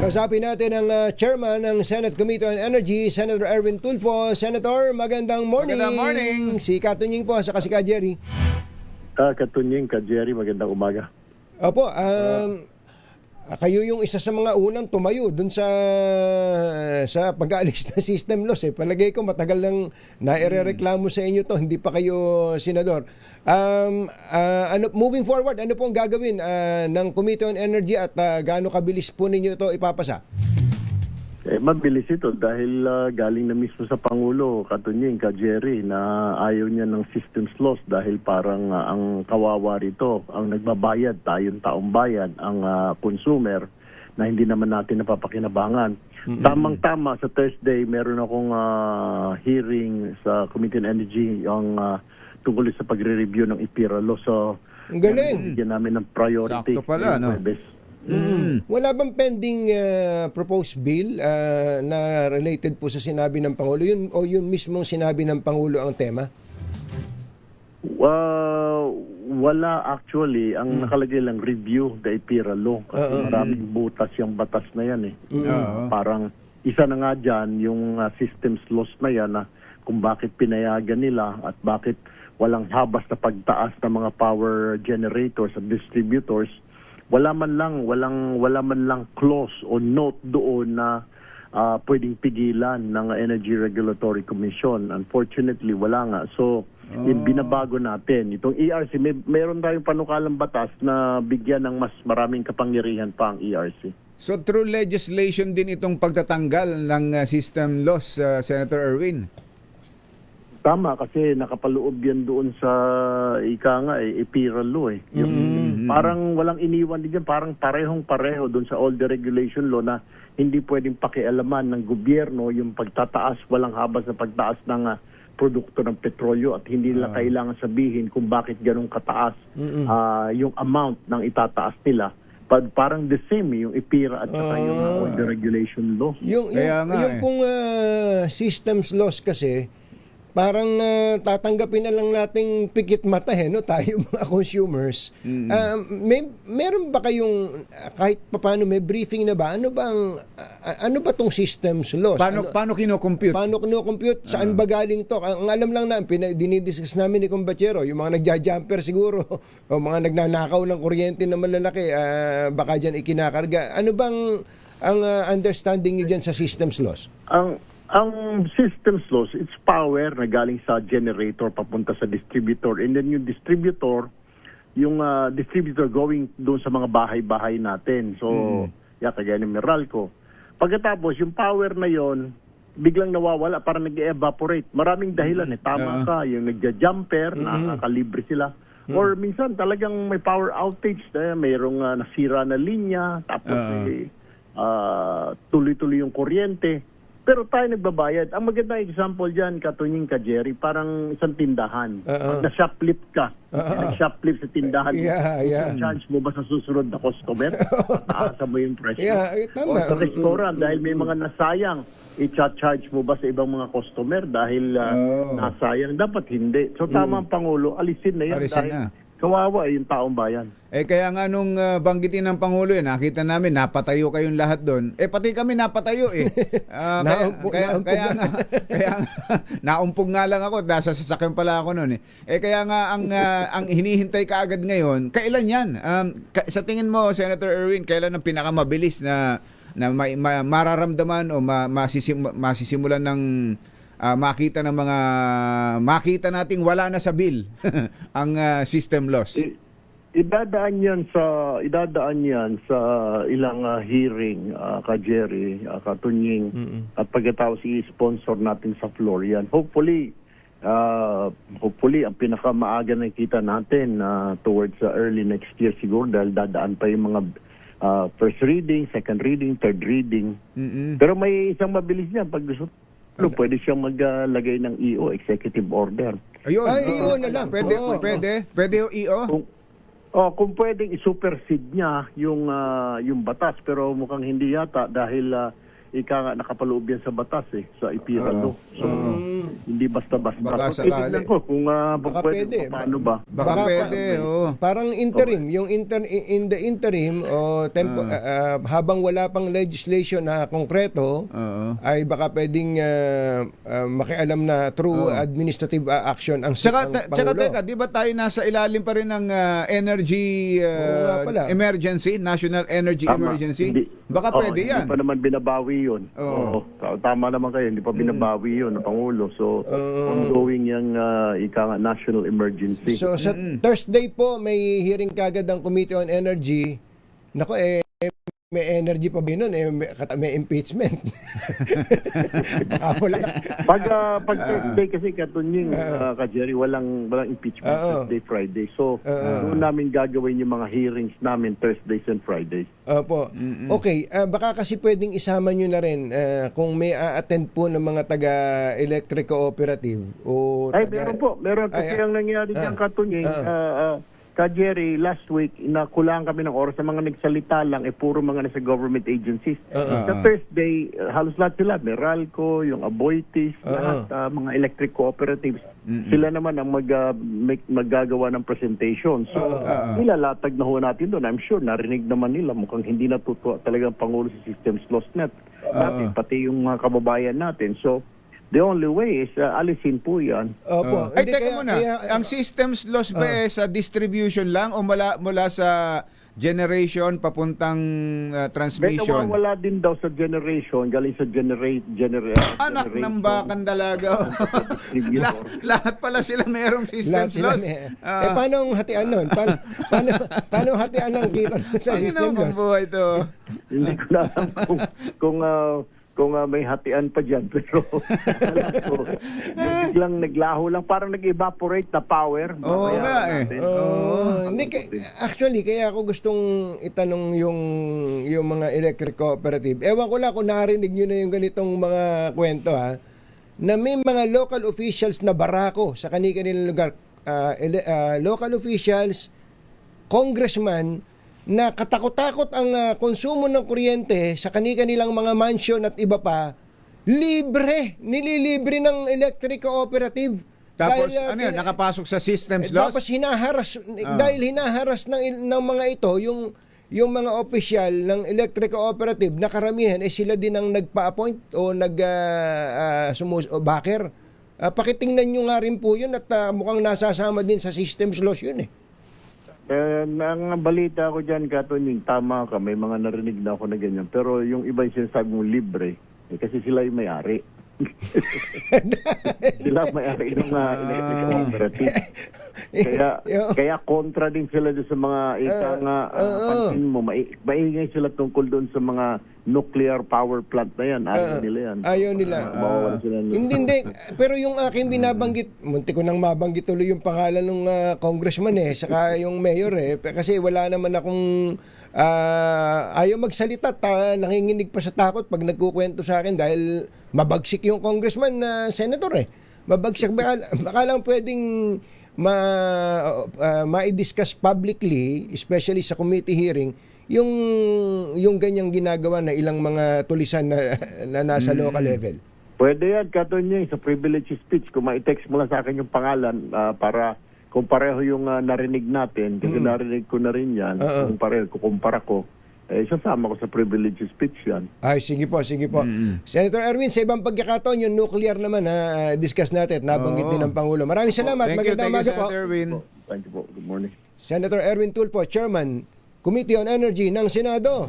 Kausapin natin ang chairman ng Senate Committee on Energy, Senator Erwin Tulfo. Senator, magandang morning. Magandang morning. Si Katunying po, saka si Ka Jerry. Katunying, Ka Jerry, magandang umaga. Opo, kayo yung isa sa mga unang tumayo dun sa pag-aalis ng system loss. Palagay ko matagal nang nairereklamo sa inyo to, hindi pa kayo senador. Moving forward, ano pong gagawin ng Committee on Energy at gaano kabilis po ninyo ito ipapasa? Mabilis ito dahil galing na mismo sa Pangulo, Katunying, Ka Jerry, na ayaw niya ng systems loss dahil parang ang kawawa rito, ang nagbabayad, tayong taong bayan, ang consumer, na hindi naman natin napapakinabangan. Mm-hmm. Tamang-tama, sa Thursday, meron akong hearing sa Committee on Energy ang tungkol sa pagre-review ng IPIRA law. So, ang galing! Bigyan namin ng priority. Sakto pala, no? Wala bang pending proposed bill na related po sa sinabi ng Pangulo? Yun, o yun mismong sinabi ng Pangulo ang tema? Wala actually. Ang nakalagay lang review the IPIRA law. Kasi maraming butas yung batas na yan eh. Parang isa na nga dyan yung systems loss na yan na kung bakit pinayagan nila at bakit walang habas na pagtaas ng mga power generators at distributors. Wala man lang clause o note doon na pwedeng pigilan ng Energy Regulatory Commission. Unfortunately, wala nga. So, binabago natin. Itong ERC, mayroon tayong panukalang batas na bigyan ng mas maraming kapangyarihan pa ang ERC. So, through legislation din itong pagtatanggal ng system loss, Senator Erwin? Tama, kasi nakapaloob yan doon sa IPIRA law eh. Yung, parang walang iniwan din dyan, parang parehong-pareho doon sa all the regulation law na hindi pwedeng pakialaman ng gobyerno yung pagtataas, walang habas na pagtaas ng produkto ng petrolyo at hindi nila kailangan sabihin kung bakit ganun kataas yung amount ng itataas nila. Parang the same yung IPIRA at saka yung all the regulation law. Yung pong systems loss kasi, parang tatanggapin na lang nating pikit mata no, tayo mga consumers. Meron ba kayong kahit paano may briefing na ba? Ano ba tong systems loss? Paano kino-compute? Paano kino-compute? Saan ba galing to? Ang alam lang na dinidiscuss namin ni Kumbachero, yung mga nagja-jumper siguro o mga nagnanakaw ng kuryente na malalaki, baka diyan ikinakarga. Ano bang ang understanding niyo diyan sa systems loss? Ang systems loss, it's power na galing sa generator papunta sa distributor. And then yung distributor going doon sa mga bahay-bahay natin. So, kagaya ng Meralco. Pagkatapos, yung power na yon biglang nawawala, parang nag-evaporate. Maraming dahilan eh. Tama ka, yung nagja-jumper, nakakalibre sila. Or minsan talagang may power outage, mayroong nasira na linya, tapos tuloy-tuloy yung kuryente. Pero tayo nagbabayad. Ang magandang example dyan, Katunying, Ka Jerry, parang isang tindahan. Pag na-shoplift ka, nag-shoplift sa tindahan, charge mo ba sa susunod na customer? Taasa mo yung presyo. O sa restaurant, dahil may mga nasayang, i-charge mo ba sa ibang mga customer dahil nasayang? Dapat hindi. So tama ang Pangulo, alisin na yan dahil kawawa yung taong bayan. Kaya nga nung banggitin ng Pangulo, nakita namin, napatayo kayong lahat doon. Pati kami napatayo kaya nga, naumpog nga lang ako, nasa sasakyan pala ako noon kaya nga, ang hinihintay kaagad ngayon, kailan yan? Sa tingin mo, Senator Erwin, kailan ang pinakamabilis na mararamdaman o masisimulan ng makita nating wala na sa bill ang system loss? Idadaan yan sa ilang hearing, Ka Jerry, Katunying, at pagkatapos i-sponsor natin sa floor yan. Hopefully ang pinakamaaga na kita natin towards early next year siguro dahil dadaan pa yung mga first reading, second reading, third reading. Pero may isang mabilis niya pag gusto. Pwede siyang maglagay ng EO, executive order. Ayun, EO na lang. Pwede yung EO? Kung pwedeng i-supersede niya yung batas, pero mukhang hindi yata dahil nakapaloob yan sa batas sa IPIRA law. So, hindi basta-basta. Baka So, sakali. titignan ko kung Baka pwede, pwede. paano ba? Baka pwede, oo. Parang interim, yung in the interim habang wala pang legislation na konkreto, Oo. ay baka pwedeng makialam na through administrative action ang Tsaka Pangulo. teka, di ba tayo nasa ilalim pa rin ng energy Oo nga pala. emergency, national energy Tama. emergency? Hindi- Baka pwede hindi yan. pa naman binabawi yun. Oo. Tama naman kayo, hindi pa binabawi yun ng Pangulo. So, ongoing yung national emergency. So sa Thursday po may hearing kagad ang Committee on Energy. Nako may energy pa ba nun? May impeachment. Baka wala. Pag Thursday kasi katunying Jerry, walang impeachment Thursday, Friday. So, doon namin gagawin yung mga hearings namin Thursdays and Fridays. Opo. Okay, baka kasi pwedeng isama nyo na rin kung may a-attend po ng mga taga-electric cooperative o Ay, meron po. Meron kasi ang nangyari dyan katunying. Jerry, last week, inakulang kami ng oras sa mga nagsalita lang, puro mga nasa government agencies. Sa Thursday, halos lahat sila, Meralco, yung Aboitiz, lahat, mga electric cooperatives. Sila naman ang maggagawa ng presentation. So, nilalatag na ho natin doon. I'm sure, narinig naman nila. Mukhang hindi natutuwa talagang Pangulo sa Systems Loss Net. Natin, pati yung mga kababayan natin. So, the only way is alisin po yan. Opo. Ay, Hindi, teka muna. Ang systems loss ba sa distribution lang o mula sa generation papuntang transmission? Wala din daw sa generation, galing sa Anak ng bakang dalaga. Lahat pala sila mayroong systems lahat sila loss. paano ang hatian nun? Paano hatian ang kita sa system Ang loss? buhay to. Hindi ko na alam kung may hatian pa dyan. Pero alam ko, biglang naglaho lang, parang nag-evaporate na power. Oo nga Hindi, actually, kaya ako gustong itanong yung mga electric cooperative. Ewan ko lang kung narinig nyo na yung ganitong mga kwento na may mga local officials na barako sa kanilang lugar. Local officials, congressman, na katakot-takot ang konsumo ng kuryente sa kanilang mga mansion at iba pa, nililibre ng electric cooperative. Tapos, Dahil, nakapasok sa systems loss? tapos dahil hinaharas ng mga ito, yung mga opisyal ng electric cooperative na karamihan, sila din ang nagpa-appoint o backer. Pakitingnan nyo nga rin po yun at mukhang nasasama din sa systems loss yun Ang balita ko dyan, Katunying, tama ka, may mga narinig na ako na ganyan. Pero yung iba yung sinasabi mong libre, kasi sila yung may-ari. Sila may-ari ng electric cooperative. Kaya kontra din sila doon sa mga pansin mo, maingay sila tungkol doon sa mga nuclear power plant na yan. Ayaw nila yan. Ayaw nila. Mawawala sila. Hindi. Pero yung aking binabanggit, munti ko nang mabanggit tuloy yung pangalan ng congressman saka yung mayor kasi wala naman akong ayaw magsalita, nanginginig pa sa takot pag nagkukwento sa akin dahil mabagsik yung congressman na senator Mabagsik. Baka lang pwedeng ma-discuss publicly, especially sa committee hearing, yung ganyang ginagawa na ilang mga tulisan na nasa local level. Pwede yan, Katunying, sa privilege speech. Kung ma-text mo lang sa akin yung pangalan para kung pareho yung narinig natin, kasi narinig ko na rin yan, kung pareho, kukumpara ko, sasama ko sa privilege speech yan. Ay, sige po. Senator Erwin, sa ibang pagkakataon, yung nuclear naman discuss natin, nabanggit din ng Pangulo. Maraming salamat. Magandang umaga po. Senator Erwin. Thank you po. Good morning. Senator Erwin Tulfo, Chairman, Committee on Energy ng Senado.